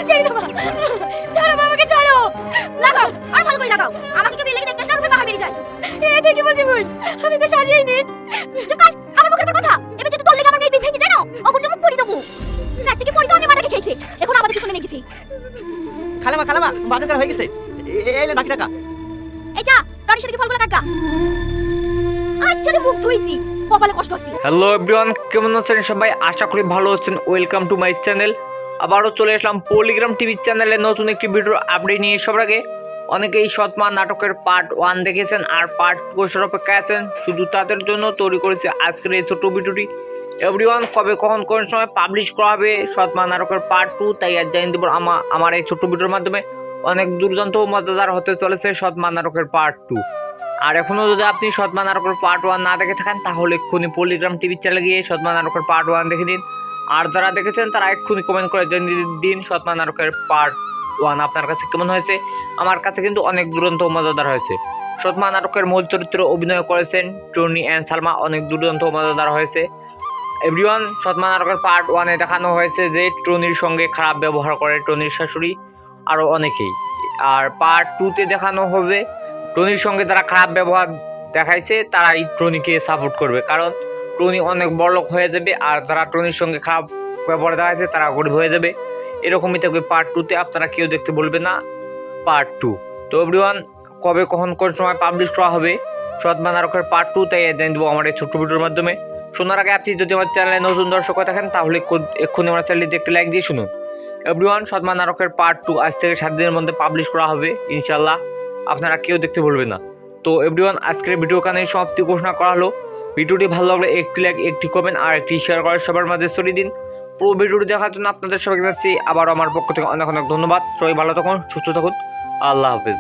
ছেড়ে দাও ছাড়ো আমাকে ছাড়ো লাগাও আর ভালো করে লাগাও আমাকে কেউ লেগে দেখতে না রূপে বাহার বেরিয়ে যায় এটা কি বলছিস ভুল আমি তো সাজিয়ে নি চুপ কর আমার মুখের উপর কথা এবার যদি তোর লেগে আমার মেয়ে ভেঙে যায় না অগুন মুখ পড়ি দেবো রাত থেকে পড়ি তো আমি মাথাকে খেয়েছে এখন আমাদের পিছনে লেগেছি খালামা বাজার হয়ে গেছে এই বাকি টাকা এই যা তোর সাথে ফলগুলো কাটকা আচ্ছা রে মুখ ধুইছি কপালে কষ্ট আছে হ্যালো এভরিওয়ান, কেমন আছেন সবাই? আশা করি ভালো আছেন। Welcome to my channel. আবারও চলে আসলাম পলিগ্রাম টিভি চ্যানেলে নতুন একটি ভিডিও আপডেট নিয়ে। সবার আগে অনেকেই সৎমা নাটকের পার্ট 1 দেখেছেন আর পার্ট 2 এর অপেক্ষায় আছেন, শুধু তাদের জন্য তৈরি করেছি আজকের এই ছোট্ট ভিডিওটি। এভরিওয়ান, কবে কখন কোন সময় পাবলিশ করা হবে সৎমা নাটকের পার্ট 2 তাই আজ জানিয়ে দেব আমার এই ছোট্ট ভিডিওর মাধ্যমে। অনেক দুর্দান্ত ও মজাদার হতে চলেছে সৎমা নাটকের পার্ট 2। আর এখনও যদি আপনি সৎমা নাটকের পার্ট 1 না দেখে থাকেন তাহলে এক্ষুনি পলিগ্রাম টিভি চ্যানেলে গিয়ে সৎমা নাটকের পার্ট 1 দেখে দিন। আর যারা দেখেছেন তারা এক্ষুনি কমেন্ট করে জানিয়ে দিন সৎমা নাটকের পার্ট 1 আপনার কাছে কেমন হয়েছে। আমার কাছে কিন্তু অনেক দুরন্ত ও মজাদার হয়েছে। সৎমা নাটকের মূল চরিত্রে অভিনয় করেছেন টনি অ্যান্ড সালমা, অনেক দুর্দান্ত ও মজাদার হয়েছে। এভরিওয়ান, সৎমা নাটকের পার্ট 1 দেখানো হয়েছে যে টনির সঙ্গে খারাপ ব্যবহার করে টনির শাশুড়ি আরও অনেকেই। আর পার্ট 2 দেখানো হবে টনির সঙ্গে যারা খারাপ ব্যবহার দেখাইছে তারাই টনিকে সাপোর্ট করবে, কারণ টনি অনেক বড়লোক হয়ে যাবে আর যারা টনির সঙ্গে খারাপ ব্যবহার দেখাইছে তারা গরিব হয়ে যাবে। এরকমই থাকবে পার্ট 2 আপনারা কেউ দেখতে বলবে না পার্ট 2। তো এভরিওয়ান, কবে কখন কোন সময় পাবলিশ করা হবে সৎমা নাটকের পার্ট 2 তাই জানিয়ে দেবো আমার এই ছোট্ট ভিডিওর মাধ্যমে। শোনার আগে আপনি যদি আমার চ্যানেলে নতুন দর্শক হয়ে থাকেন তাহলে এক্ষুনি আমার চ্যানেলটি একটি লাইক দিয়ে শুনুন। এভরিওয়ান, সৎমা নাটকের পার্ট 2 আজ থেকে 7 দিনের মধ্যে পাবলিশ করা হবে ইনশাল্লাহ, আপনারা কেউ দেখতে বলবেন না। তো এভরিওয়ান, আজকের ভিডিও কানে সমাপ্তি ঘোষণা করা হলো। ভিডিওটি ভালো লাগলে একটি লাইক, একটি কমেন্ট আর একটি শেয়ার করে সবার মাঝে ছড়িয়ে দিন। পুরো ভিডিওটি দেখার জন্য আপনাদের সবাইকে জানাচ্ছি আবারও আমার পক্ষ থেকে অনেক অনেক ধন্যবাদ। সবাই ভালো থাকুন, সুস্থ থাকুন, আল্লাহ হাফেজ।